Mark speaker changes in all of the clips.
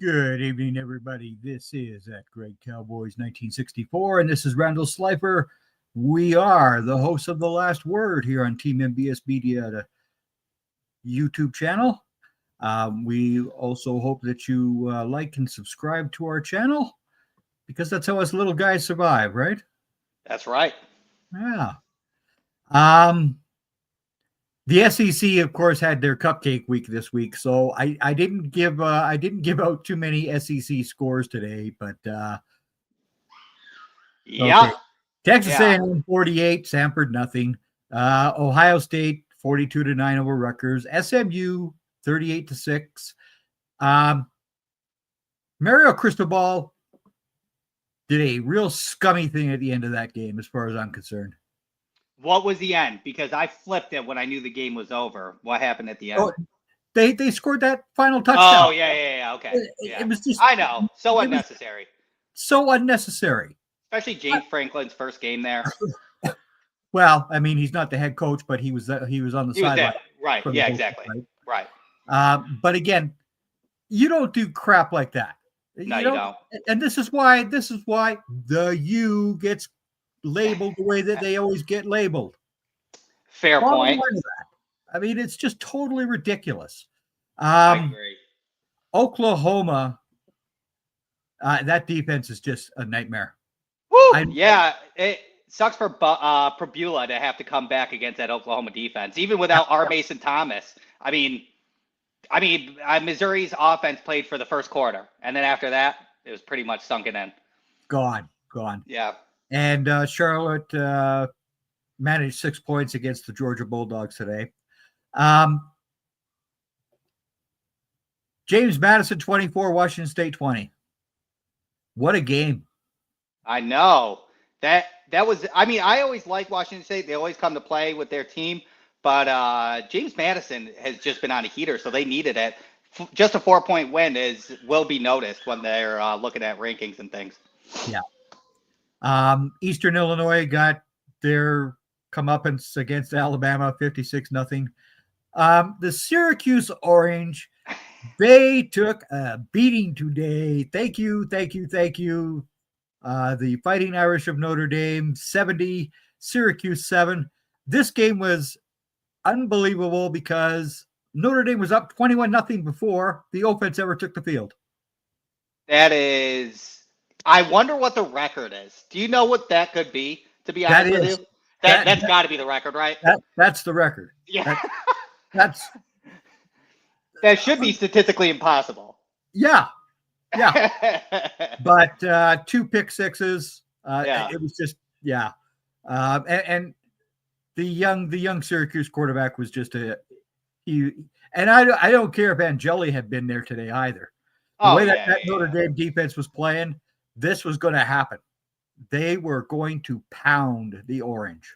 Speaker 1: Good evening, everybody. This is At Great Cowboys 1964, and this is Randall Slifer. We are the hosts of The Last Word here on Team MBS Media, the YouTube channel. We also hope that you like and subscribe to our channel, because that's how us little guys survive, right?
Speaker 2: That's right.
Speaker 1: Yeah. The SEC, of course, had their Cupcake week this week, so I didn't give out too many SEC scores today, but
Speaker 2: Yeah.
Speaker 1: okay. Texas A&M 48, Samford nothing. Ohio State 42-9 over Rutgers. SMU 38-6. Mario Cristobal did a real scummy thing at the end of that game, as far as I'm concerned.
Speaker 2: What was the end? Because I flipped it when I knew the game was over. What happened at the end?
Speaker 1: Oh, they scored that final touchdown.
Speaker 2: Oh, yeah. Okay.
Speaker 1: It was just,
Speaker 2: I know. So unnecessary.
Speaker 1: So unnecessary.
Speaker 2: Especially James Franklin's first game there.
Speaker 1: Well, I mean, he's not the head coach, but he was on the sideline.
Speaker 2: Right. Yeah, exactly. Right.
Speaker 1: But again, you don't do crap like that.
Speaker 2: No, you don't.
Speaker 1: And this is why the U gets labeled the way that they always get labeled.
Speaker 2: Fair point.
Speaker 1: I mean, it's just totally ridiculous.
Speaker 2: I agree.
Speaker 1: Oklahoma, that defense is just a nightmare.
Speaker 2: Woo! It sucks for Prabula to have to come back against that Oklahoma defense, even without R. Mason Thomas. I mean, Missouri's offense played for the first quarter, and then after that, it was pretty much sunken in.
Speaker 1: Gone.
Speaker 2: Yeah.
Speaker 1: And Charlotte managed 6 points against the Georgia Bulldogs today. James Madison 24, Washington State 20. What a game.
Speaker 2: I know. That was, I always like Washington State. They always come to play with their team. But James Madison has just been on a heater, so they needed it. Just a 4-point win will be noticed when they're looking at rankings and things.
Speaker 1: Yeah. Eastern Illinois got their comeuppance against Alabama, 56-0. The Syracuse Orange, they took a beating today. Thank you. The Fighting Irish of Notre Dame, 70, Syracuse 7. This game was unbelievable because Notre Dame was up 21-0 before the offense ever took the field.
Speaker 2: That is, I wonder what the record is. Do you know what that could be, to be honest with you? That's got to be the record, right?
Speaker 1: That's the record.
Speaker 2: Yeah.
Speaker 1: That
Speaker 2: should be statistically impossible.
Speaker 1: Yeah. But 2 pick sixes. It was just, and the young Syracuse quarterback was just I don't care if Angeli had been there today either. The way that Notre Dame defense was playing, this was going to happen. They were going to pound the Orange.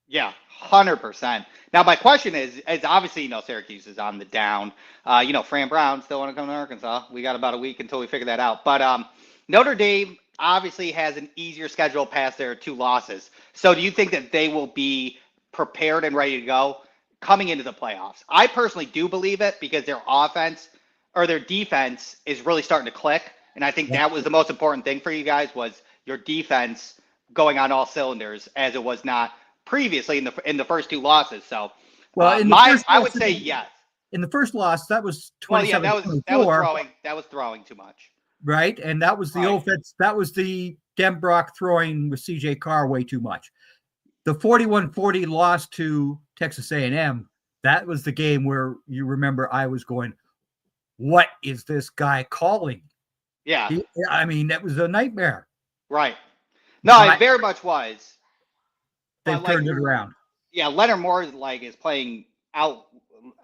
Speaker 2: Yeah, 100%. Now, my question is obviously, Syracuse is on the down. Fran Brown still want to come to Arkansas. We got about a week until we figure that out. But Notre Dame obviously has an easier schedule past their 2 losses. So do you think that they will be prepared and ready to go coming into the playoffs? I personally do believe it because their offense or their defense is really starting to click. And I think that was the most important thing for you guys was your defense going on all cylinders as it was not previously in the first 2 losses. So I would say yes.
Speaker 1: In the first loss, that was 27.
Speaker 2: That was throwing too much.
Speaker 1: Right. And that was the offense. That was the Denbrock throwing with CJ Carr way too much. The 41-40 loss to Texas A&M, that was the game where you remember I was going, what is this guy calling?
Speaker 2: Yeah.
Speaker 1: That was a nightmare.
Speaker 2: Right. No, it very much was.
Speaker 1: They've turned it around.
Speaker 2: Yeah, Leonard Moore is playing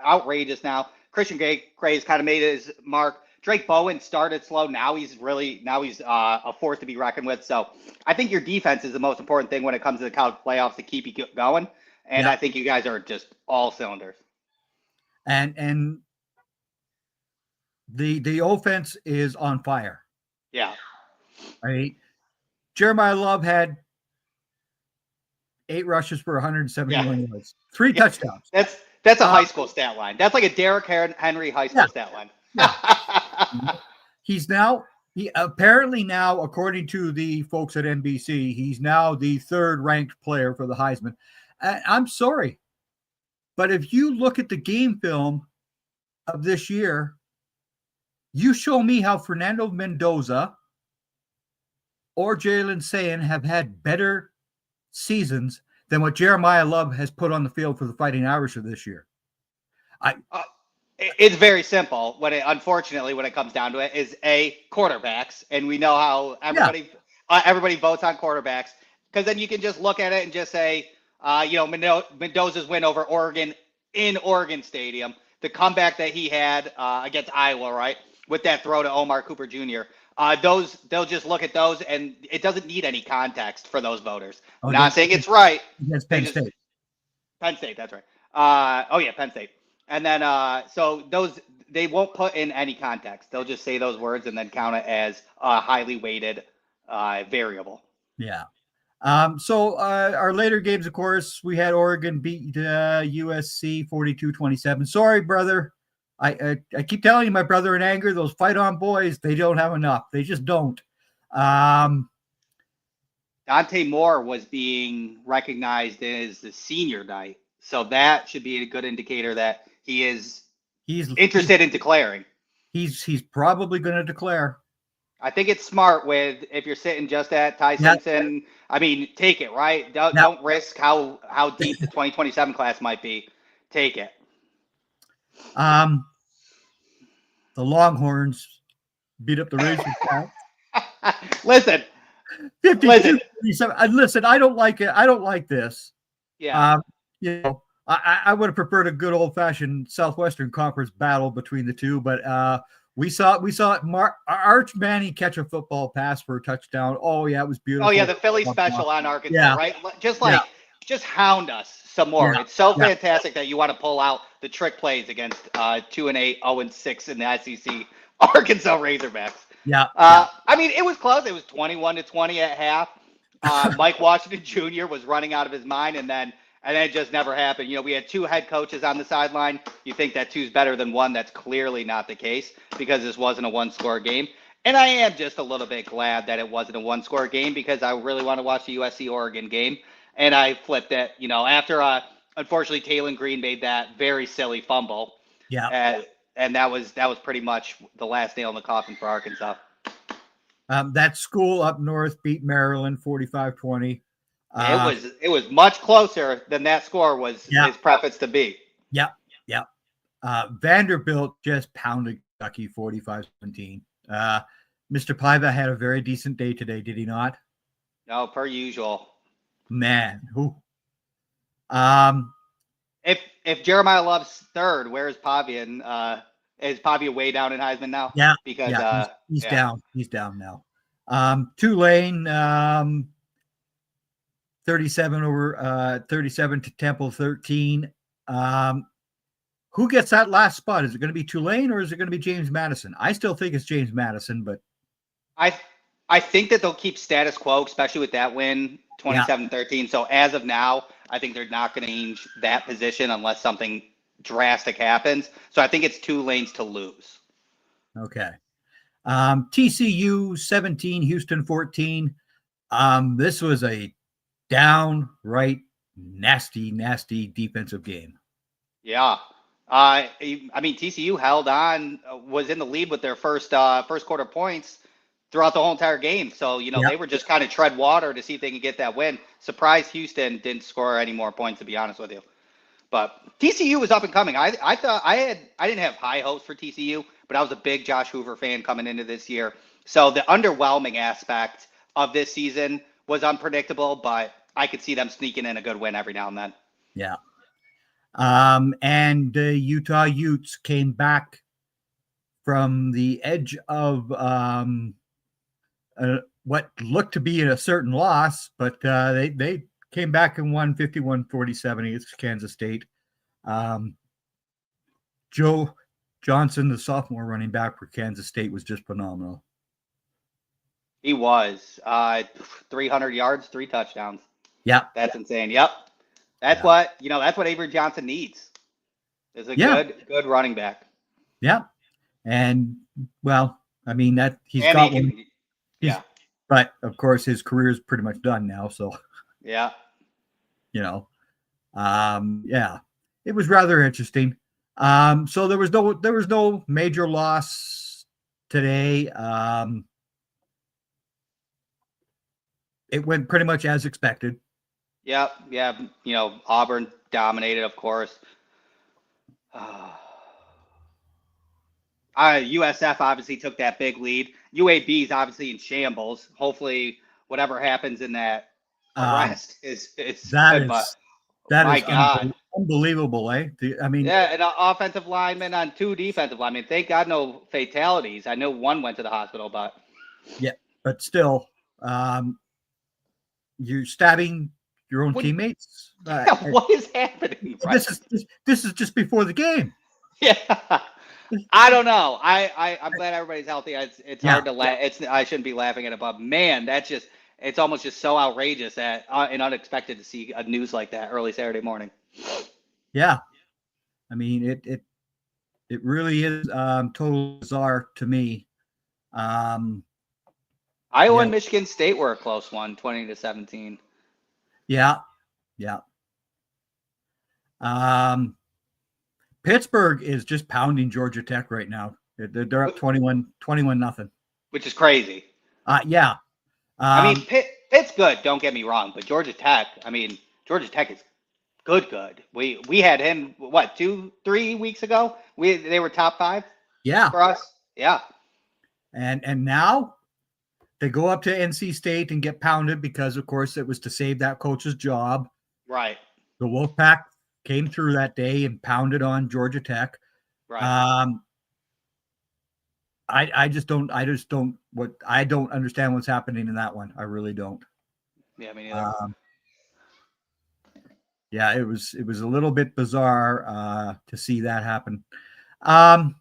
Speaker 2: outrageous now. Christian Gray's kind of made his mark. Drake Bowen started slow. Now he's a force to be reckoned with. So I think your defense is the most important thing when it comes to the college playoffs to keep you going. And I think you guys are just all cylinders.
Speaker 1: And the offense is on fire.
Speaker 2: Yeah.
Speaker 1: Right. Jeremiah Love had 8 rushes for 171 yards, 3 touchdowns.
Speaker 2: That's a high school stat line. That's like a Derrick Henry high school stat line.
Speaker 1: He's now he apparently now, according to the folks at NBC, he's now the third ranked player for the Heisman. I'm sorry, but if you look at the game film of this year, you show me how Fernando Mendoza or Jalen Sayin have had better seasons than what Jeremiah Love has put on the field for the Fighting Irish of this year.
Speaker 2: It's very simple. Unfortunately, when it comes down to it, is quarterbacks, and we know how everybody votes on quarterbacks, because then you can just look at it and just say, Mendoza's win over Oregon in Oregon Stadium, the comeback that he had against Iowa, right, with that throw to Omar Cooper Jr. They'll just look at those, and it doesn't need any context for those voters. Not saying it's right.
Speaker 1: Against Penn State.
Speaker 2: Penn State, that's right. Penn State. And then, so they won't put in any context. They'll just say those words and then count it as a highly weighted variable.
Speaker 1: Yeah. So our later games, of course, we had Oregon beat USC 42-27. Sorry, brother. I keep telling you, my brother in anger, those fight on boys, they don't have enough. They just don't.
Speaker 2: Dante Moore was being recognized as the senior night. So that should be a good indicator that he's interested in declaring.
Speaker 1: He's probably going to declare.
Speaker 2: I think it's smart if you're sitting just at Ty Simpson. I mean, take it, right? Don't risk how deep the 2027 class might be. Take it.
Speaker 1: The Longhorns beat up the Razorbacks.
Speaker 2: Listen.
Speaker 1: 52-37. Listen, I don't like it. I don't like this.
Speaker 2: Yeah.
Speaker 1: I would have preferred a good old-fashioned Southwestern Conference battle between the two, but we saw Arch Manning catch a football pass for a touchdown. Oh yeah, it was beautiful.
Speaker 2: Oh yeah, the Philly special on Arkansas, right? Just hound us some more. Yeah. It's so fantastic that you want to pull out the trick plays against 2-8, 0-6 in the SEC Arkansas Razorbacks.
Speaker 1: Yeah.
Speaker 2: I mean, it was close. It was 21-20 at half. Mike Washington Jr. was running out of his mind, and then it just never happened. We had two head coaches on the sideline. You think that two's better than one. That's clearly not the case because this wasn't a one-score game. And I am just a little bit glad that it wasn't a one-score game because I really want to watch the USC-Oregon game. And I flipped it, after, unfortunately, Taylor Green made that very silly fumble.
Speaker 1: Yeah.
Speaker 2: And that was pretty much the last nail in the coffin for Arkansas.
Speaker 1: That school up north beat Maryland 45-20.
Speaker 2: It was much closer than that score was is prefaced to be.
Speaker 1: Yeah. Vanderbilt just pounded Kentucky 45-17. Mr. Paiva had a very decent day today, did he not?
Speaker 2: No, per usual.
Speaker 1: Man, who?
Speaker 2: If Jeremiah Love's third, where is Pavia? Is Pavia way down in Heisman now?
Speaker 1: Yeah,
Speaker 2: because
Speaker 1: he's down. He's down now. Tulane 37 to Temple 13. Who gets that last spot? Is it going to be Tulane or is it going to be James Madison? I still think it's James Madison, but
Speaker 2: I think that they'll keep status quo, especially with that win 27-13. So as of now, I think they're not going to change that position unless something drastic happens. So I think it's Tulane's to lose.
Speaker 1: Okay. TCU 17, Houston 14. This was a downright nasty defensive game.
Speaker 2: Yeah. I mean, TCU held on, was in the lead with their first quarter points throughout the whole entire game. So, they were just kind of tread water to see if they could get that win. Surprised Houston didn't score any more points, to be honest with you. But TCU was up and coming. I thought I didn't have high hopes for TCU, but I was a big Josh Hoover fan coming into this year. So the underwhelming aspect of this season was unpredictable, but I could see them sneaking in a good win every now and then.
Speaker 1: Yeah. And Utah Utes came back from the edge of what looked to be a certain loss, but they came back and won 51-47 against Kansas State. Joe Johnson, the sophomore running back for Kansas State, was just phenomenal.
Speaker 2: He was 300 yards, 3 touchdowns.
Speaker 1: Yeah,
Speaker 2: that's insane. Yep, that's what Avery Johnson needs. Is a good running back.
Speaker 1: Yeah, and well, I mean, that he's
Speaker 2: And
Speaker 1: got
Speaker 2: he
Speaker 1: one.
Speaker 2: can,
Speaker 1: He's,
Speaker 2: yeah,
Speaker 1: but of course, his career is pretty much done now. So,
Speaker 2: yeah.
Speaker 1: you know, yeah, it was rather interesting. So there was no major loss today. It went pretty much as expected.
Speaker 2: Yep, yeah. Auburn dominated, of course. USF obviously took that big lead. UAB is obviously in shambles. Hopefully, whatever happens in that
Speaker 1: Um,
Speaker 2: arrest is
Speaker 1: that
Speaker 2: good. But
Speaker 1: is that
Speaker 2: my
Speaker 1: is
Speaker 2: God,
Speaker 1: unbelievable, eh? I mean,
Speaker 2: yeah, an offensive lineman on two defensive linemen. Thank God no fatalities. I know one went to the hospital, but
Speaker 1: yeah, but still, um, you're stabbing your own
Speaker 2: what?
Speaker 1: teammates.
Speaker 2: What is happening, right?
Speaker 1: This is just before the game.
Speaker 2: Yeah. I don't know. I'm glad everybody's healthy. It's
Speaker 1: Yeah,
Speaker 2: hard to laugh. I shouldn't be laughing at it, but man, it's almost just so outrageous that and unexpected to see a news like that early Saturday morning.
Speaker 1: yeah. I mean, it really is total bizarre to me. Um,
Speaker 2: Iowa
Speaker 1: yeah,
Speaker 2: and Michigan State were a close one, 20-17.
Speaker 1: yeah, yeah. Um, Pittsburgh is just pounding Georgia Tech right now. They're up 21 nothing.
Speaker 2: Which is crazy.
Speaker 1: Yeah.
Speaker 2: I mean,
Speaker 1: Um,
Speaker 2: Pitt's good. Don't get me wrong, but Georgia Tech. I mean, Georgia Tech is good. Good. We had him what 2-3 weeks ago. They were top 5
Speaker 1: yeah.
Speaker 2: for us. Yeah.
Speaker 1: And now they go up to NC State and get pounded because, of course, it was to save that coach's job.
Speaker 2: Right.
Speaker 1: The Wolfpack came through that day and pounded on Georgia Tech.
Speaker 2: Right.
Speaker 1: Um, I don't understand what's happening in that one. I really don't.
Speaker 2: Yeah. Me neither.
Speaker 1: Um, yeah, it was a little bit bizarre to see that happen. Um,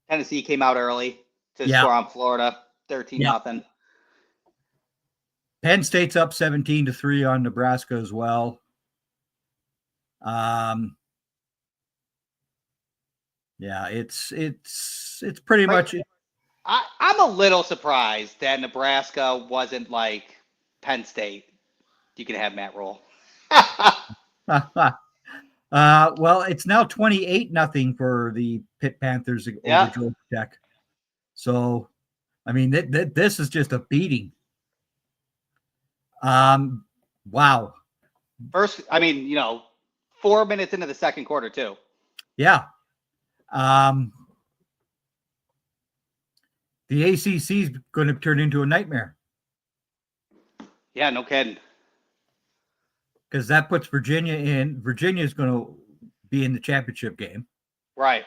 Speaker 2: Tennessee came out early to
Speaker 1: yeah,
Speaker 2: score on Florida, 13
Speaker 1: yeah.
Speaker 2: nothing.
Speaker 1: Penn State's up 17-3 on Nebraska as well. Yeah, it's pretty much it.
Speaker 2: I'm a little surprised that Nebraska wasn't like Penn State. You can have Matt Rule.
Speaker 1: Well, it's now 28 nothing for the Pitt Panthers over
Speaker 2: Yeah.
Speaker 1: Georgia Tech. So, I mean, this is just a beating. Wow.
Speaker 2: First, I mean, 4 minutes into the second quarter too.
Speaker 1: Yeah. The ACC is going to turn into a nightmare
Speaker 2: Yeah, no kidding.
Speaker 1: because that puts Virginia in. Virginia is going to be in the championship game.
Speaker 2: Right.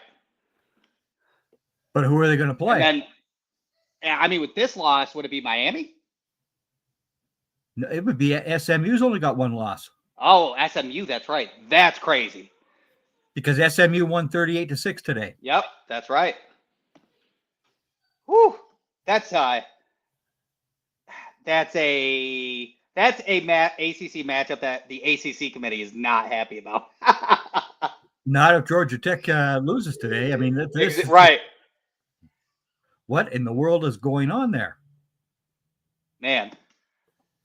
Speaker 1: But who are they going to play?
Speaker 2: And then, I mean, with this loss, would it be Miami?
Speaker 1: No, it would be SMU's only got one loss.
Speaker 2: Oh, SMU. That's right. That's crazy.
Speaker 1: Because SMU won 38-6 today.
Speaker 2: Yep, that's right. Whew. That's a ACC matchup that the ACC committee is not happy about.
Speaker 1: Not if Georgia Tech loses today. I mean,
Speaker 2: right,
Speaker 1: what in the world is going on there?
Speaker 2: man.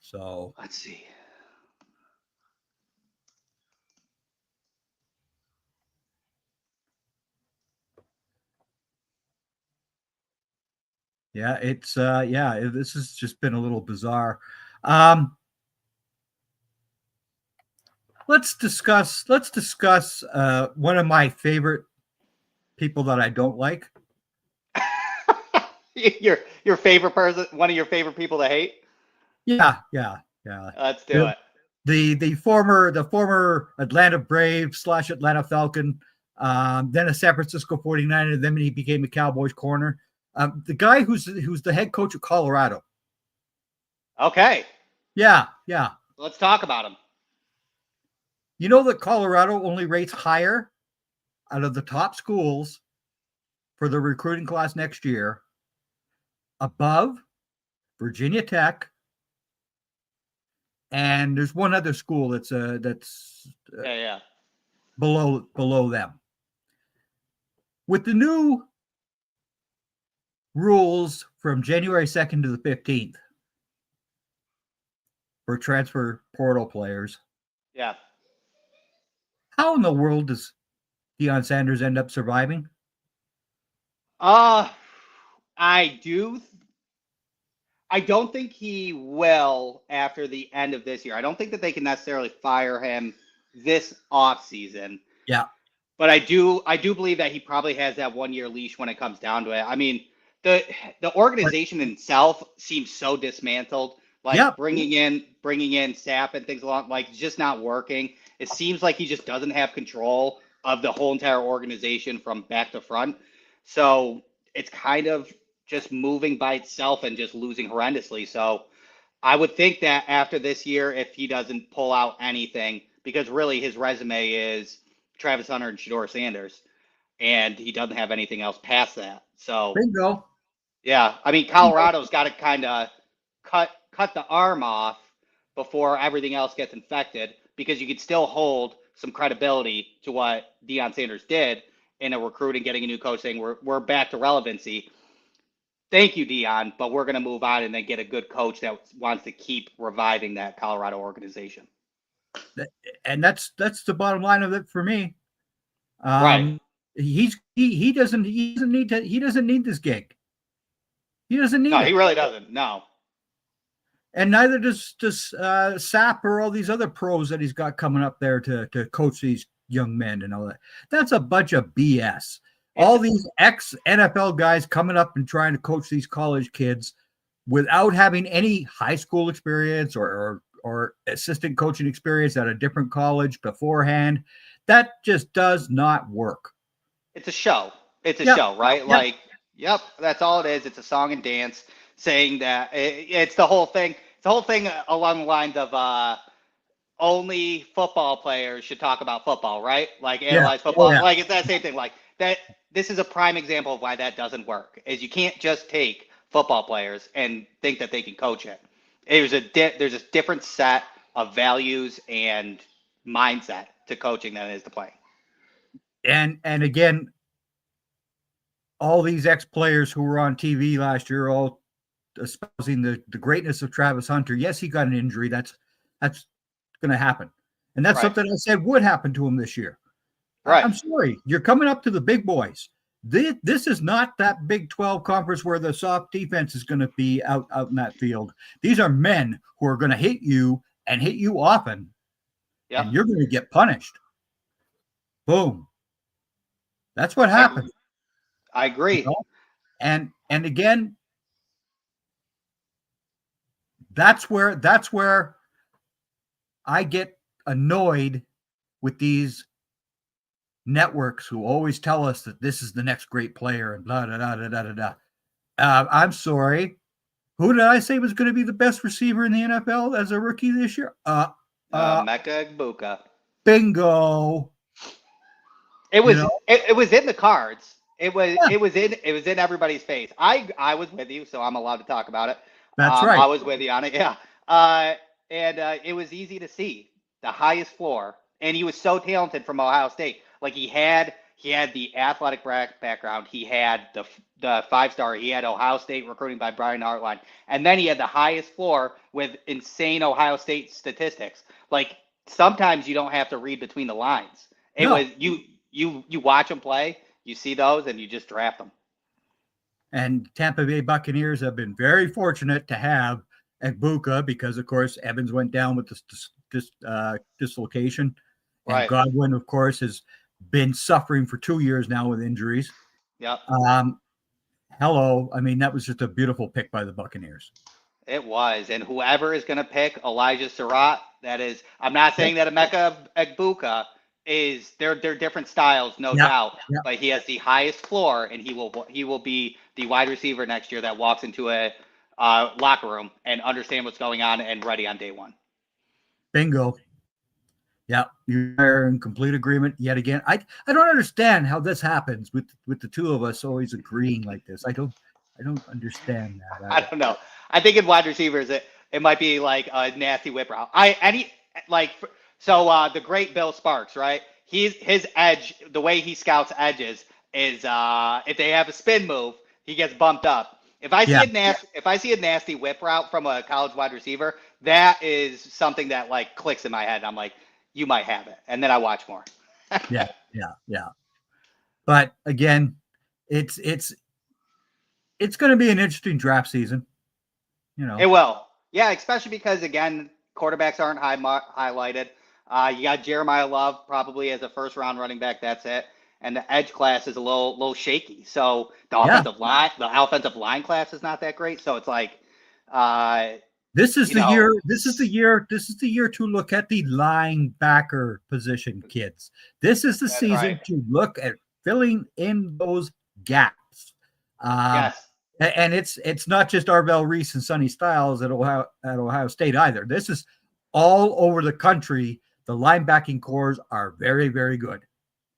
Speaker 1: So
Speaker 2: Let's see.
Speaker 1: yeah, this has just been a little bizarre. Let's discuss one of my favorite people that I don't like.
Speaker 2: Your favorite person, one of your favorite people to hate.
Speaker 1: Yeah.
Speaker 2: Let's do it.
Speaker 1: The former Atlanta Brave / Atlanta Falcon, then a San Francisco 49er, then he became a Cowboys corner. The guy who's the head coach of Colorado.
Speaker 2: Okay.
Speaker 1: Yeah.
Speaker 2: Let's talk about him.
Speaker 1: You know that Colorado only rates higher out of the top schools for the recruiting class next year, above Virginia Tech, and there's one other school that's
Speaker 2: Yeah.
Speaker 1: below them. With the new rules from January 2nd to the 15th for transfer portal players,
Speaker 2: Yeah.
Speaker 1: how in the world does Deion Sanders end up surviving?
Speaker 2: Uh, I do. I don't think he will after the end of this year. I don't think that they can necessarily fire him this off season.
Speaker 1: Yeah.
Speaker 2: But I do believe that he probably has that 1 year leash when it comes down to it. I mean, the the organization itself seems so dismantled. Like
Speaker 1: Yep.
Speaker 2: bringing in Sap and things along, like just not working. It seems like he just doesn't have control of the whole entire organization from back to front. So it's kind of just moving by itself and just losing horrendously. So I would think that after this year, if he doesn't pull out anything, because really his resume is Travis Hunter and Shador Sanders, and he doesn't have anything else past that. So
Speaker 1: Bingo.
Speaker 2: yeah, I mean Colorado's got to kind of cut the arm off before everything else gets infected, because you could still hold some credibility to what Deion Sanders did in a recruit and getting a new coach saying we're back to relevancy. Thank you, Deion, but we're going to move on and then get a good coach that wants to keep reviving that Colorado organization.
Speaker 1: And that's the bottom line of it for me.
Speaker 2: Right.
Speaker 1: He doesn't need this gig. He doesn't need
Speaker 2: No,
Speaker 1: it.
Speaker 2: he really doesn't. No.
Speaker 1: And neither does Sapp or all these other pros that he's got coming up there to coach these young men and all that. That's a bunch of BS. All these ex-NFL guys coming up and trying to coach these college kids without having any high school experience or assistant coaching experience at a different college beforehand. That just does not work.
Speaker 2: It's a show. It's a
Speaker 1: Yep.
Speaker 2: show, right?
Speaker 1: Yep.
Speaker 2: Like, yep, that's all it is. It's a song and dance saying that it's the whole thing. It's the whole thing along the lines of only football players should talk about football, right? Like analyze football.
Speaker 1: Yeah.
Speaker 2: Like it's that same thing. Like that. This is a prime example of why that doesn't work. Is you can't just take football players and think that they can coach it. There's a different set of values and mindset to coaching than it is to playing.
Speaker 1: And again, all these ex-players who were on TV last year all espousing the greatness of Travis Hunter. Yes, he got an injury. That's going to happen. And that's something I said would happen to him this year.
Speaker 2: Right.
Speaker 1: I'm sorry. You're coming up to the big boys. This is not that Big 12 conference where the soft defense is going to be out in that field. These are men who are going to hit you and hit you often.
Speaker 2: Yep.
Speaker 1: And you're going to get punished. Boom. That's what happened.
Speaker 2: I agree.
Speaker 1: You know? And again, that's where I get annoyed with these networks who always tell us that this is the next great player and blah, da, da, da, da, da, da. I'm sorry. Who did I say was going to be the best receiver in the NFL as a rookie this year?
Speaker 2: Mecca Egbuka.
Speaker 1: Bingo.
Speaker 2: It was it was in the cards. It was in everybody's face. I was with you, so I'm allowed to talk about it.
Speaker 1: That's right.
Speaker 2: I was with you on it. Yeah. And it was easy to see the highest floor, and he was so talented from Ohio State. Like he had the athletic background. He had the 5-star. He had Ohio State recruiting by Brian Hartline, and then he had the highest floor with insane Ohio State statistics. Like sometimes you don't have to read between the lines. It was you watch him play, you see those, and you just draft them.
Speaker 1: And Tampa Bay Buccaneers have been very fortunate to have Egbuka because, of course, Evans went down with this dislocation.
Speaker 2: Right.
Speaker 1: And Godwin, of course, has been suffering for 2 years now with injuries.
Speaker 2: Yep.
Speaker 1: Hello. I mean, that was just a beautiful pick by the Buccaneers.
Speaker 2: It was. And whoever is going to pick Elijah Surratt, that is, I'm not saying that Emeka Egbuka is, they're different styles, no doubt, but he has the highest floor, and he will be the wide receiver next year that walks into a locker room and understand what's going on and ready on day one.
Speaker 1: Bingo. Yeah, you are in complete agreement yet again. I don't understand how this happens with the two of us always agreeing like this. I don't understand that.
Speaker 2: I don't know. I think in wide receivers it might be like a nasty whip route. The great Bill Sparks, right? His edge, the way he scouts edges is if they have a spin move, he gets bumped up.
Speaker 1: Yeah,
Speaker 2: If I see a nasty whip route from a college wide receiver, that is something that like clicks in my head. I'm like, you might have it, and then I watch more.
Speaker 1: yeah, yeah. But again, it's it's it's going to be an interesting draft season. You
Speaker 2: It
Speaker 1: know.
Speaker 2: will. Yeah, especially because again, quarterbacks aren't highlighted. You got Jeremiah Love probably as a first round running back. That's it. And the edge class is a little shaky. So
Speaker 1: Yeah.
Speaker 2: the offensive line class is not that great. So it's like, uh,
Speaker 1: This is
Speaker 2: you
Speaker 1: the
Speaker 2: know,
Speaker 1: year. This is the year. This is the year to look at the linebacker position, kids. This is the
Speaker 2: that's right.
Speaker 1: season to look at filling in those gaps. Um,
Speaker 2: Yes.
Speaker 1: and it's not just Arvell Reese and Sonny Styles at Ohio State either. This is all over the country. The linebacking cores are very, very good.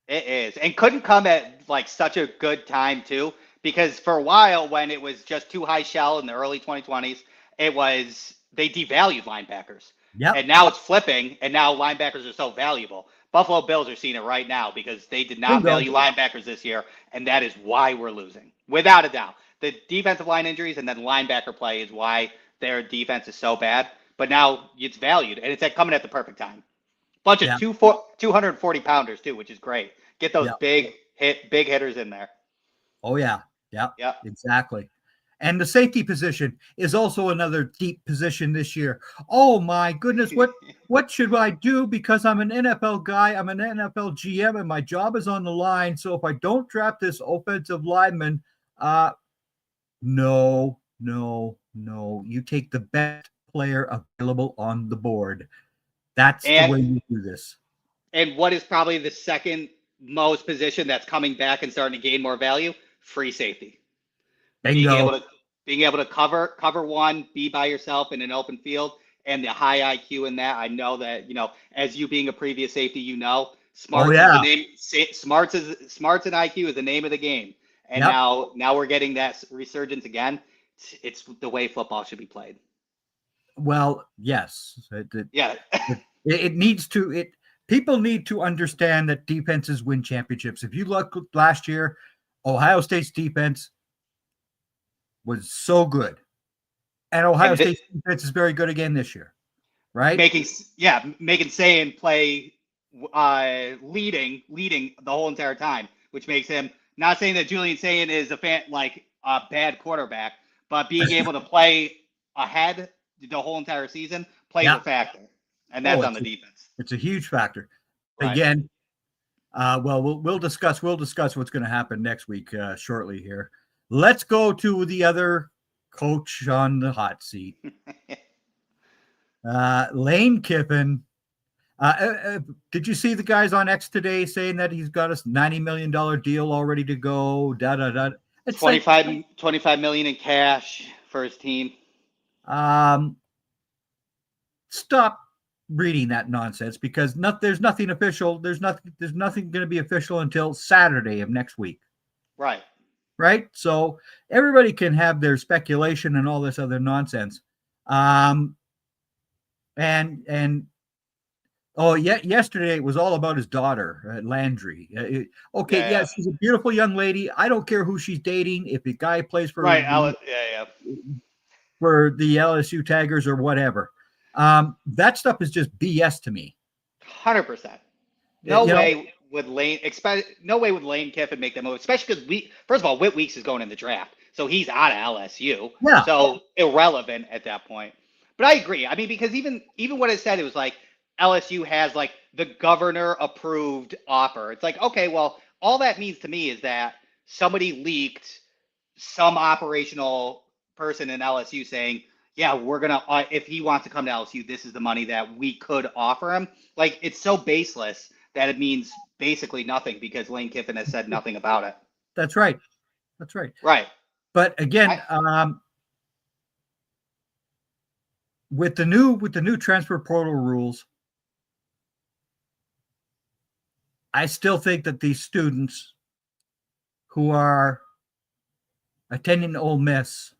Speaker 2: It is, and couldn't come at like such a good time too, because for a while when it was just too high shell in the early 2020s, it was they devalued linebackers,
Speaker 1: Yep.
Speaker 2: and now it's flipping, and now linebackers are so valuable. Buffalo Bills are seeing it right now because they did not
Speaker 1: Bingo.
Speaker 2: value linebackers this year, and that is why we're losing, without a doubt. The defensive line injuries and then linebacker play is why their defense is so bad. But now it's valued, and it's coming at the perfect time. Bunch of
Speaker 1: Yeah.
Speaker 2: 240 pounders too, which is great. Get those
Speaker 1: Yeah.
Speaker 2: big hitters in there.
Speaker 1: Oh yeah. Yeah.
Speaker 2: Yeah.
Speaker 1: Exactly. And the safety position is also another deep position this year. Oh my goodness, what should I do? Because I'm an NFL guy, I'm an NFL GM, and my job is on the line. So if I don't draft this offensive lineman, no, no, no. You take the best player available on the board. That's the
Speaker 2: and
Speaker 1: way you do this.
Speaker 2: and what is probably the second most position that's coming back and starting to gain more value? Free safety. Being
Speaker 1: Bingo.
Speaker 2: able to being able to cover one, be by yourself in an open field, and the high IQ in that. I know that as you being a previous safety,
Speaker 1: Oh
Speaker 2: smarts is the
Speaker 1: yeah.
Speaker 2: name. Smarts and IQ is the name of the game. And
Speaker 1: Yep.
Speaker 2: now we're getting that resurgence again. It's the way football should be played.
Speaker 1: Well, yes.
Speaker 2: Yeah.
Speaker 1: It needs to it people need to understand that defenses win championships. If you look last year, Ohio State's defense was so good. And Ohio
Speaker 2: and
Speaker 1: State's defense is very good again this year, right?
Speaker 2: making Sayin play leading the whole entire time, which makes him not saying that Julian Sayin is a bad quarterback, but being able to play ahead the whole entire season plays
Speaker 1: Yeah.
Speaker 2: a factor, and
Speaker 1: Oh,
Speaker 2: that's on the defense.
Speaker 1: it's a huge factor.
Speaker 2: Right.
Speaker 1: Again, well, we'll discuss what's going to happen next week shortly here. Let's go to the other coach on the hot seat, Lane Kiffin. Did you see the guys on X today saying that he's got a $90 million deal all ready to go? Da da da. It's
Speaker 2: 25 million in cash for his team.
Speaker 1: Stop reading that nonsense because there's nothing official. There's nothing going to be official until Saturday of next week.
Speaker 2: Right.
Speaker 1: Right. So everybody can have their speculation and all this other nonsense. And oh yeah, yesterday it was all about his daughter, Landry. Okay, yeah, she's a beautiful young lady. I don't care who she's dating. If the guy plays for for the LSU Tigers or whatever, that stuff is just BS to me.
Speaker 2: 100%. No way would Lane Kiffin make that move, especially because first of all, Whit Weeks is going in the draft, so he's out of LSU.
Speaker 1: Yeah.
Speaker 2: So irrelevant at that point. But I agree. I mean, because even what it said, it was like LSU has like the governor approved offer. It's like, okay, well, all that means to me is that somebody leaked some operational person in LSU saying, yeah, we're going to, if he wants to come to LSU, this is the money that we could offer him. Like, it's so baseless that it means basically nothing because Lane Kiffin has said nothing about it.
Speaker 1: That's right. That's right.
Speaker 2: Right.
Speaker 1: But again, with the new transfer portal rules, I still think that these students who are attending Ole Miss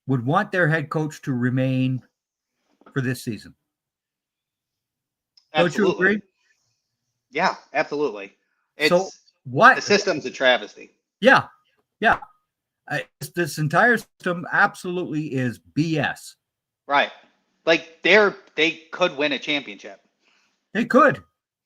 Speaker 1: would want their head coach to remain for this season.
Speaker 2: Absolutely.
Speaker 1: Don't you agree?
Speaker 2: Yeah, absolutely.
Speaker 1: So What?
Speaker 2: The system's a travesty.
Speaker 1: Yeah. Yeah. This entire system absolutely is BS.
Speaker 2: Right. Like they could win a championship.
Speaker 1: They could.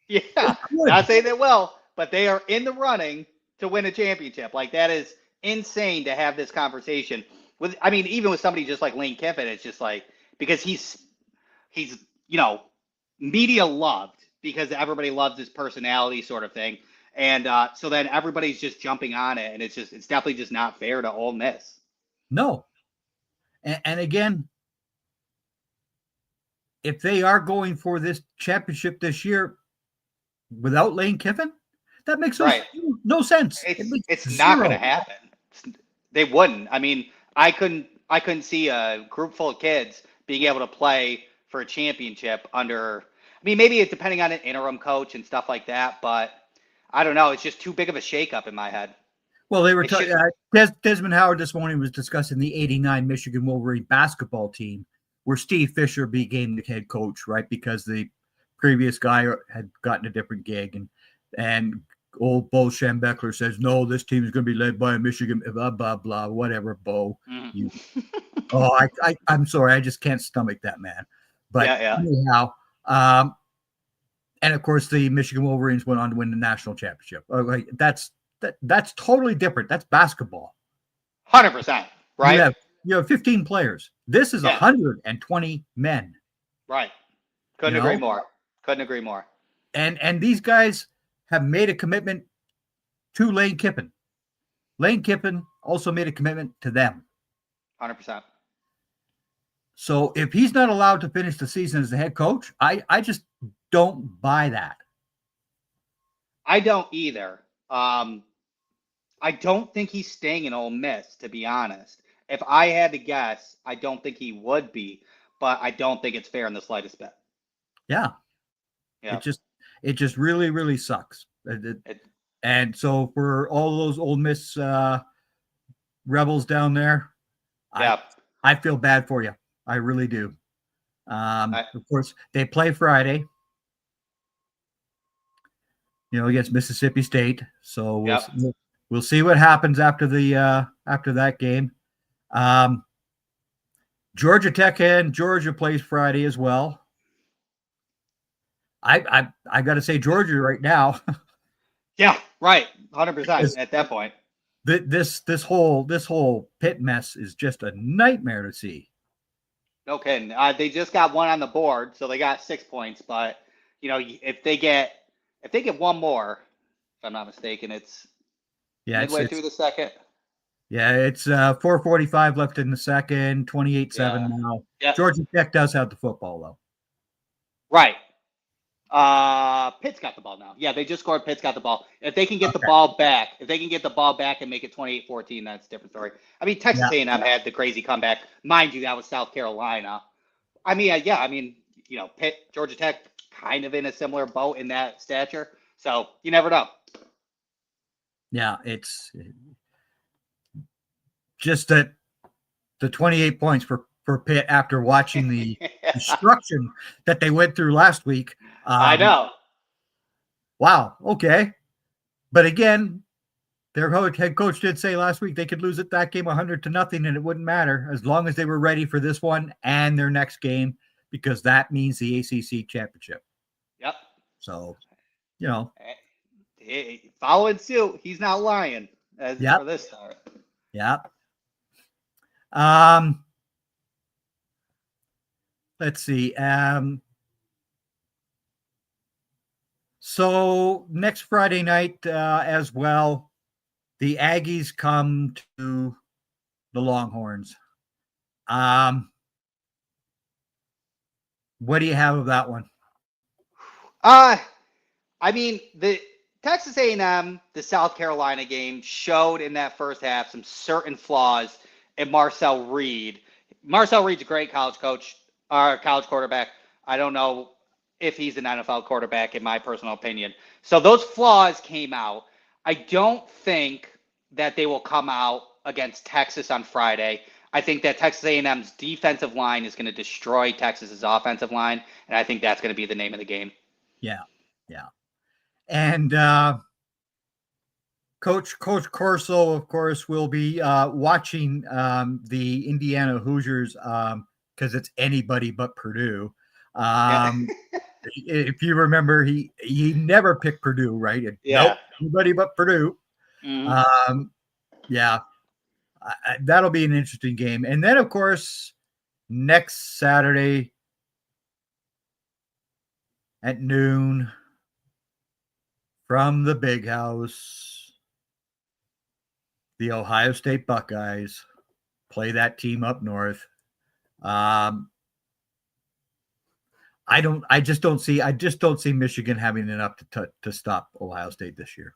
Speaker 2: Yeah. Not saying they will, but they are in the running to win a championship. Like that is insane to have this conversation with. I mean, even with somebody just like Lane Kiffin, it's just like because he's media loved because everybody loves his personality sort of thing. And so then everybody's just jumping on it, and it's definitely just not fair to Ole Miss.
Speaker 1: No. And again, if they are going for this championship this year without Lane Kiffin, that makes no sense.
Speaker 2: It's not going to happen. They wouldn't. I mean, I couldn't see a group full of kids being able to play for a championship under. I mean, maybe it's depending on an interim coach and stuff like that, but I don't know. It's just too big of a shakeup in my head.
Speaker 1: Well, they were Desmond Howard this morning was discussing the '89 Michigan Wolverine basketball team, where Steve Fisher became the head coach, right? Because the previous guy had gotten a different gig, and old Bo Schembechler says, "No, this team is going to be led by a Michigan blah blah blah whatever." Bo, I'm sorry, I just can't stomach that man. But anyhow, and of course the Michigan Wolverines went on to win the national championship. That's totally different. That's basketball.
Speaker 2: 100%, right?
Speaker 1: You have 15 players. This is 120 men.
Speaker 2: Right. Couldn't agree more. Couldn't agree more.
Speaker 1: And these guys have made a commitment to Lane Kiffin. Lane Kiffin also made a commitment to them.
Speaker 2: 100%.
Speaker 1: So if he's not allowed to finish the season as the head coach, I just don't buy that.
Speaker 2: I don't either. I don't think he's staying in Ole Miss, to be honest. If I had to guess, I don't think he would be, but I don't think it's fair in the slightest bit.
Speaker 1: Yeah. It just really, really sucks. And so for all those Ole Miss rebels down there, I feel bad for you. I really do. Of course, they play Friday, against Mississippi State. So we'll see what happens after that game. Georgia Tech and Georgia plays Friday as well. I got to say Georgia right now.
Speaker 2: Yeah, right, 100% at that point.
Speaker 1: This whole Pitt mess is just a nightmare to see.
Speaker 2: No kidding. They just got one on the board, so they got 6 points. But if they get one more, if I'm not mistaken, it's midway through the second.
Speaker 1: Yeah, it's 4:45 left in the second, 28-7 now. Yeah. Georgia Tech does have the football though.
Speaker 2: Right. Pitt's got the ball now. Yeah, they just scored. Pitt's got the ball. If they can get the ball back, and make it 28-14, that's a different story. I mean, Texas A&M had the crazy comeback. Mind you, that was South Carolina. I mean, Pitt, Georgia Tech, kind of in a similar boat in that stature. So you never know.
Speaker 1: Yeah, it's just that the 28 points for Pitt after watching the destruction that they went through last week.
Speaker 2: I know.
Speaker 1: Wow. Okay. But again, their head coach did say last week they could lose that game 100-0 and it wouldn't matter as long as they were ready for this one and their next game, because that means the ACC championship.
Speaker 2: Yep.
Speaker 1: So,
Speaker 2: following suit, he's not lying for this start.
Speaker 1: Yep. Let's see. So next Friday night as well, the Aggies come to the Longhorns. What do you have of that one?
Speaker 2: I mean, the Texas A&M, the South Carolina game showed in that first half some certain flaws in Marcel Reed. Marcel Reed's a great college quarterback. I don't know if he's an NFL quarterback, in my personal opinion. So those flaws came out. I don't think that they will come out against Texas on Friday. I think that Texas A&M's defensive line is going to destroy Texas's offensive line, and I think that's going to be the name of the game.
Speaker 1: Yeah. And Coach Corso, of course, will be watching the Indiana Hoosiers because it's anybody but Purdue.
Speaker 2: Yeah.
Speaker 1: If you remember, he never picked Purdue, right? Nope,
Speaker 2: Yeah.
Speaker 1: anybody but Purdue.
Speaker 2: Mhm.
Speaker 1: Yeah, that'll be an interesting game. And then, of course, next Saturday at noon from the Big House, the Ohio State Buckeyes play that team up north. I just don't see Michigan having enough to stop Ohio State this year.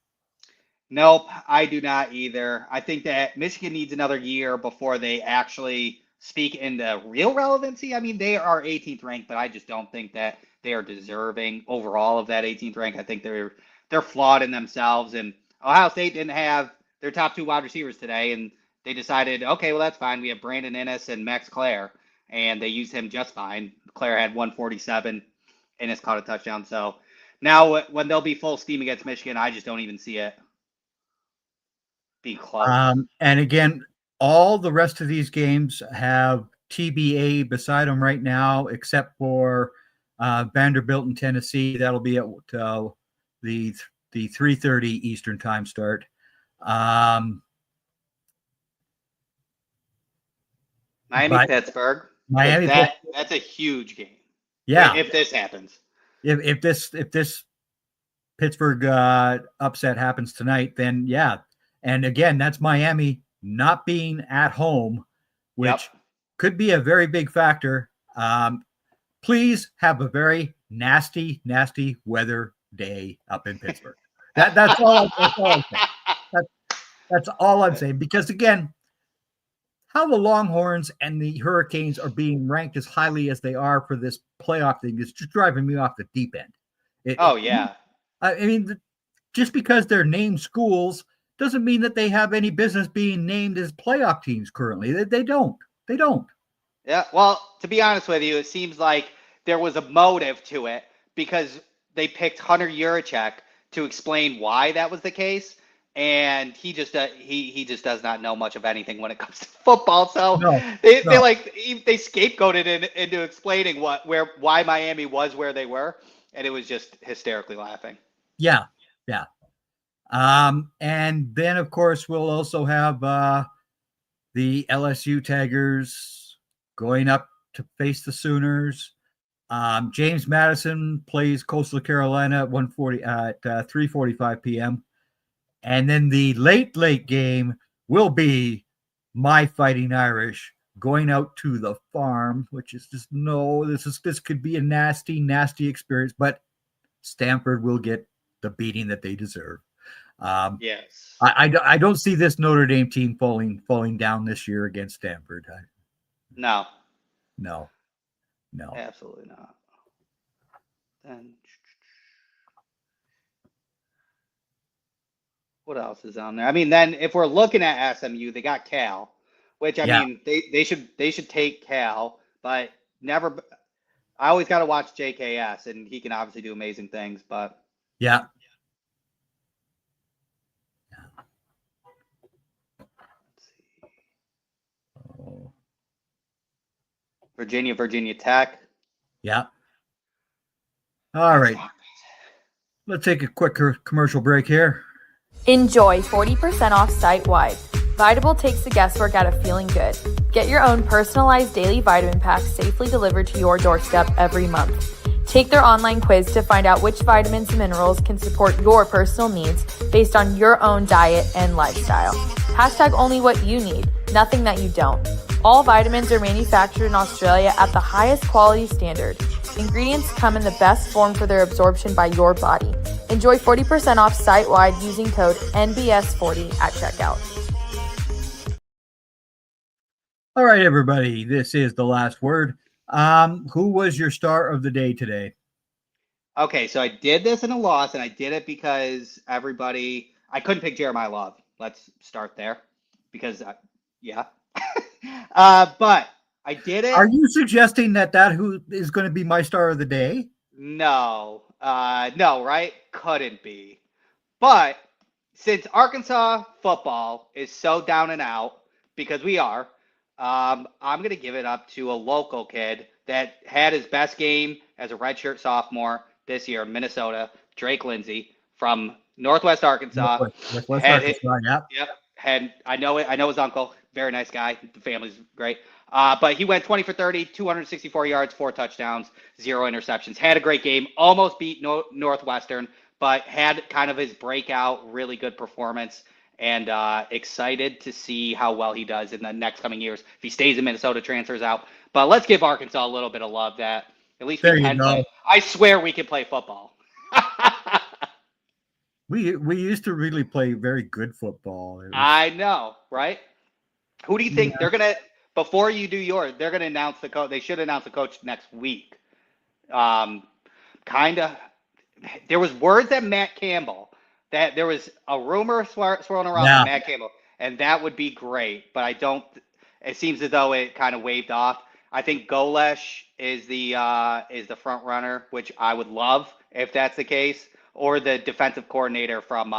Speaker 2: Nope, I do not either. I think that Michigan needs another year before they actually speak into real relevancy. I mean, they are 18th ranked, but I just don't think that they are deserving overall of that 18th rank. I think they're flawed in themselves. And Ohio State didn't have their top two wide receivers today, and they decided, okay, well that's fine. We have Brandon Innes and Max Clare, and they used him just fine. Clare had 147, and has caught a touchdown. So now when they'll be full steam against Michigan, I just don't even see it be close.
Speaker 1: And again, all the rest of these games have TBA beside them right now, except for Vanderbilt and Tennessee. That'll be at the 3:30 Eastern time start.
Speaker 2: Pittsburgh.
Speaker 1: Miami.
Speaker 2: That's a huge game.
Speaker 1: Yeah.
Speaker 2: If this happens.
Speaker 1: If this Pittsburgh upset happens tonight, then yeah. And again, that's Miami not being at home, which could be a very big factor. Please have a very nasty, nasty weather day up in Pittsburgh. That's all I'm saying. That's all I'm saying. Because again, how the Longhorns and the Hurricanes are being ranked as highly as they are for this playoff thing is just driving me off the deep end. I mean, just because they're named schools doesn't mean that they have any business being named as playoff teams currently. They don't.
Speaker 2: Yeah, well, to be honest with you, it seems like there was a motive to it because they picked Hunter Yurachek to explain why that was the case, and he just does not know much of anything when it comes to football. So they scapegoated into explaining why Miami was where they were, and it was just hysterically laughing.
Speaker 1: Yeah. And then of course we'll also have the LSU Tigers going up to face the Sooners. James Madison plays Coastal Carolina at 3:45 p.m. And then the late game will be my Fighting Irish going out to the farm, which is just this could be a nasty, nasty experience, but Stanford will get the beating that they deserve.
Speaker 2: Yes.
Speaker 1: I don't see this Notre Dame team falling down this year against Stanford.
Speaker 2: No. Absolutely not. Then what else is on there? I mean, then if we're looking at SMU, they got Cal, which I mean they should take Cal, but never. I always got to watch JKS, and he can obviously do amazing things, but
Speaker 1: yeah.
Speaker 2: Virginia Tech.
Speaker 1: Yeah. All right. Let's take a quick commercial break here.
Speaker 3: Enjoy 40% off site-wide. Vitable takes the guesswork out of feeling good. Get your own personalized daily vitamin pack safely delivered to your doorstep every month. Take their online quiz to find out which vitamins and minerals can support your personal needs based on your own diet and lifestyle. Hashtag only what you need, nothing that you don't. All vitamins are manufactured in Australia at the highest quality standard. Ingredients come in the best form for their absorption by your body. Enjoy 40% off site-wide using code NBS40 at checkout.
Speaker 1: All right, everybody, this is the last word. Who was your star of the day today?
Speaker 2: Okay, so I did this in a loss, and I did it because I couldn't pick Jeremiah Love. Let's start there because, but I did it.
Speaker 1: Are you suggesting that who is going to be my star of the day?
Speaker 2: No, right? Couldn't be. But since Arkansas football is so down and out, because we are, I'm going to give it up to a local kid that had his best game as a redshirt sophomore this year in Minnesota, Drake Lindsay from Northwest Arkansas.
Speaker 1: Northwest
Speaker 2: Had
Speaker 1: Arkansas, yeah.
Speaker 2: Yep. And I know it. I know his uncle. Very nice guy. The family's great. But he went 20 for 30, 264 yards, 4 touchdowns, 0 interceptions. Had a great game. Almost beat Northwestern, but had kind of his breakout, really good performance. And excited to see how well he does in the next coming years. If he stays in Minnesota, transfers out. But let's give Arkansas a little bit of love that at least we can play. I swear we can play football.
Speaker 1: We used to really play very good football.
Speaker 2: I know, right? Who do you think they're gonna? Before you do yours, they're gonna announce the coach. They should announce the coach next week. Kind of. There was words that Matt Campbell. That there was a rumor swirling around with Matt Campbell, and that would be great. But I don't. It seems as though it kind of waved off. I think Golesh is the front runner, which I would love if that's the case. Or the defensive coordinator from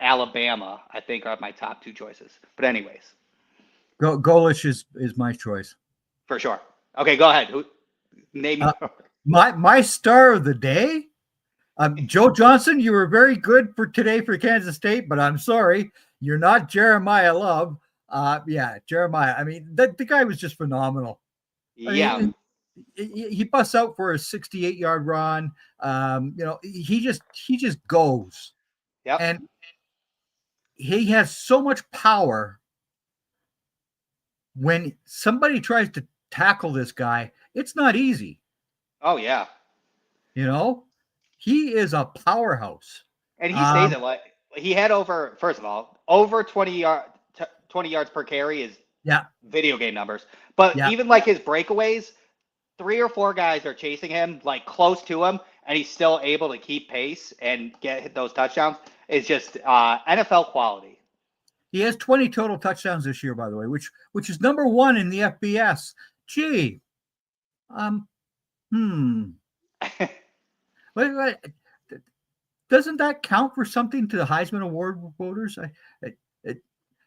Speaker 2: Alabama, I think, are my top 2 choices. But anyways.
Speaker 1: Golesh is my choice.
Speaker 2: For sure. Okay, go ahead. Name me.
Speaker 1: My star of the day? Joe Johnson, you were very good for today for Kansas State, but I'm sorry. You're not Jeremiah Love. Jeremiah. I mean, the guy was just phenomenal.
Speaker 2: Yeah.
Speaker 1: He busts out for a 68-yard run. He just goes.
Speaker 2: Yep.
Speaker 1: And he has so much power. When somebody tries to tackle this guy, it's not easy.
Speaker 2: Oh yeah.
Speaker 1: He is a powerhouse.
Speaker 2: And he stays it like he had over 20 yards per carry is video game numbers. But even like his breakaways, 3 or 4 guys are chasing him, like close to him, and he's still able to keep pace and hit those touchdowns. It's just NFL quality.
Speaker 1: He has 20 total touchdowns this year, by the way, which is number 1 in the FBS. Gee, doesn't that count for something to the Heisman Award voters?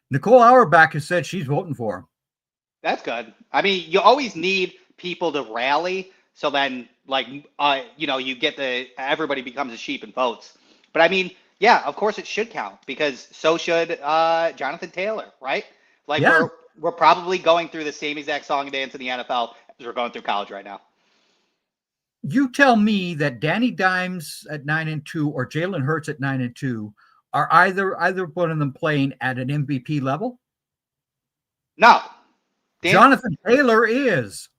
Speaker 1: Nicole Auerbach has said she's voting for him.
Speaker 2: That's good. I mean, you always need people to rally, so then you get everybody becomes a sheep and votes. But I mean, yeah, of course it should count because so should Jonathan Taylor, right? We're probably going through the same exact song and dance in the NFL as we're going through college right now.
Speaker 1: You tell me that Danny Dimes at 9-2 or Jalen Hurts at 9-2 are either one of them playing at an MVP level?
Speaker 2: No.
Speaker 1: Jonathan Taylor is.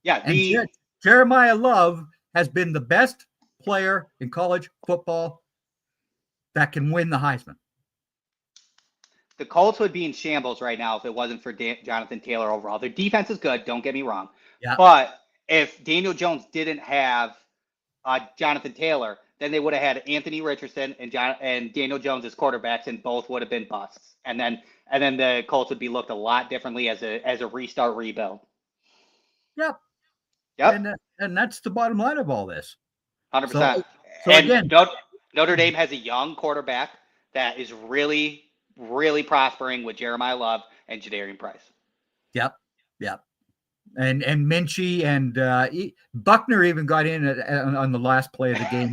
Speaker 2: Yeah,
Speaker 1: and Jeremiah Love has been the best player in college football that can win the Heisman.
Speaker 2: The Colts would be in shambles right now if it wasn't for Jonathan Taylor overall. Their defense is good, don't get me wrong.
Speaker 1: Yeah.
Speaker 2: But if Daniel Jones didn't have Jonathan Taylor, then they would have had Anthony Richardson and Daniel Jones as quarterbacks, and both would have been busts. And then the Colts would be looked a lot differently as a restart rebuild.
Speaker 1: Yep. And that's the bottom line of all this.
Speaker 2: 100%.
Speaker 1: So again,
Speaker 2: Notre Dame has a young quarterback that is really, really prospering with Jeremiah Love and Jadarian Price.
Speaker 1: Yep. And Minchie and Buckner even got in on the last play of the game.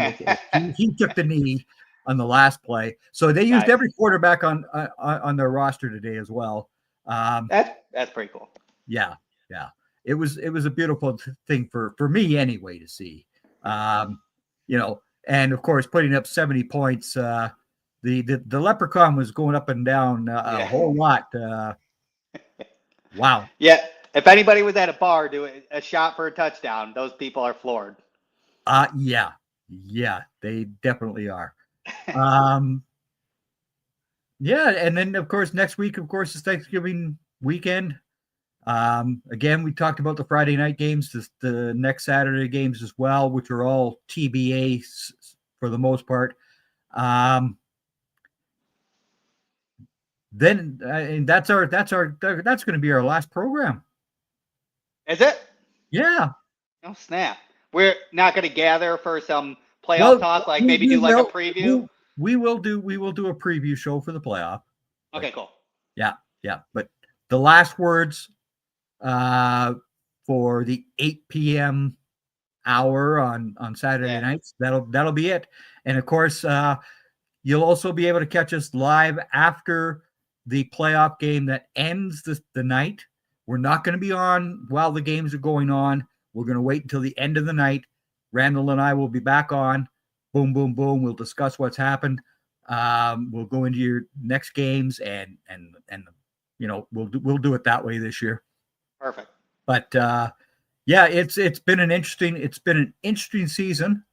Speaker 1: he took the knee on the last play. So they used every quarterback on their roster today as well.
Speaker 2: That's pretty cool.
Speaker 1: Yeah. It was a beautiful thing for me anyway to see. And of course putting up 70 points. The leprechaun was going up and down a whole lot. Wow.
Speaker 2: Yeah. If anybody was at a bar doing a shot for a touchdown, those people are floored.
Speaker 1: Yeah, they definitely are. And then of course next week, of course, is Thanksgiving weekend. Again, we talked about the Friday night games, the next Saturday games as well, which are all TBA for the most part. Then and that's going to be our last program.
Speaker 2: Is it?
Speaker 1: Yeah.
Speaker 2: Oh snap! We're not going to gather for some playoff talk, maybe do like a preview.
Speaker 1: we will do a preview show for the playoff.
Speaker 2: Okay, cool.
Speaker 1: Yeah. But the last words for the 8 p.m. hour on Saturday nights, that'll be it. And of course, you'll also be able to catch us live after the playoff game that ends the night. We're not going to be on while the games are going on. We're going to wait until the end of the night. Randall and I will be back on. Boom, boom, boom. We'll discuss what's happened. We'll go into your next games and we'll do it that way this year.
Speaker 2: Perfect.
Speaker 1: But yeah, it's been an interesting season.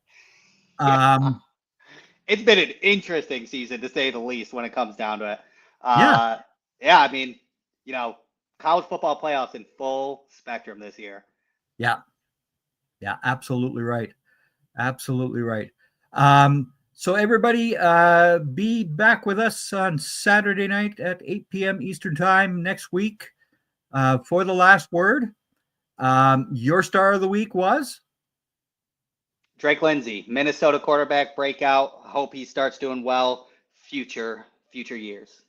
Speaker 2: It's been an interesting season to say the least when it comes down to it.
Speaker 1: Yeah,
Speaker 2: I mean, college football playoffs in full spectrum this year.
Speaker 1: Yeah, absolutely right. So everybody, be back with us on Saturday night at 8 p.m. Eastern Time next week for the last word. Your star of the week was?
Speaker 2: Drake Lindsay, Minnesota quarterback breakout. Hope he starts doing well future years.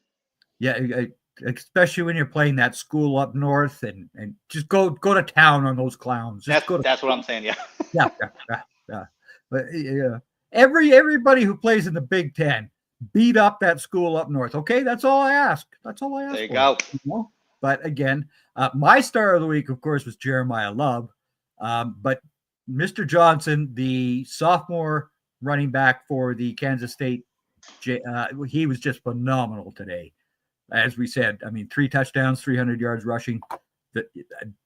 Speaker 1: Yeah, especially when you're playing that school up north and just go to town on those clowns.
Speaker 2: That's what I'm saying.
Speaker 1: Yeah. But yeah, everybody who plays in the Big Ten beat up that school up north. Okay, that's all I ask.
Speaker 2: There you go.
Speaker 1: But again, my star of the week, of course, was Jeremiah Love. But Mr. Johnson, the sophomore running back for the Kansas State, he was just phenomenal today. As we said, 3 touchdowns, 300 yards rushing.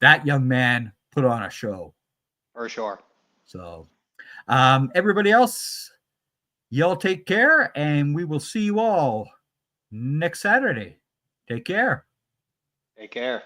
Speaker 1: That young man put on a show.
Speaker 2: For sure.
Speaker 1: So, everybody else, y'all take care, and we will see you all next Saturday. Take care.
Speaker 2: Take care.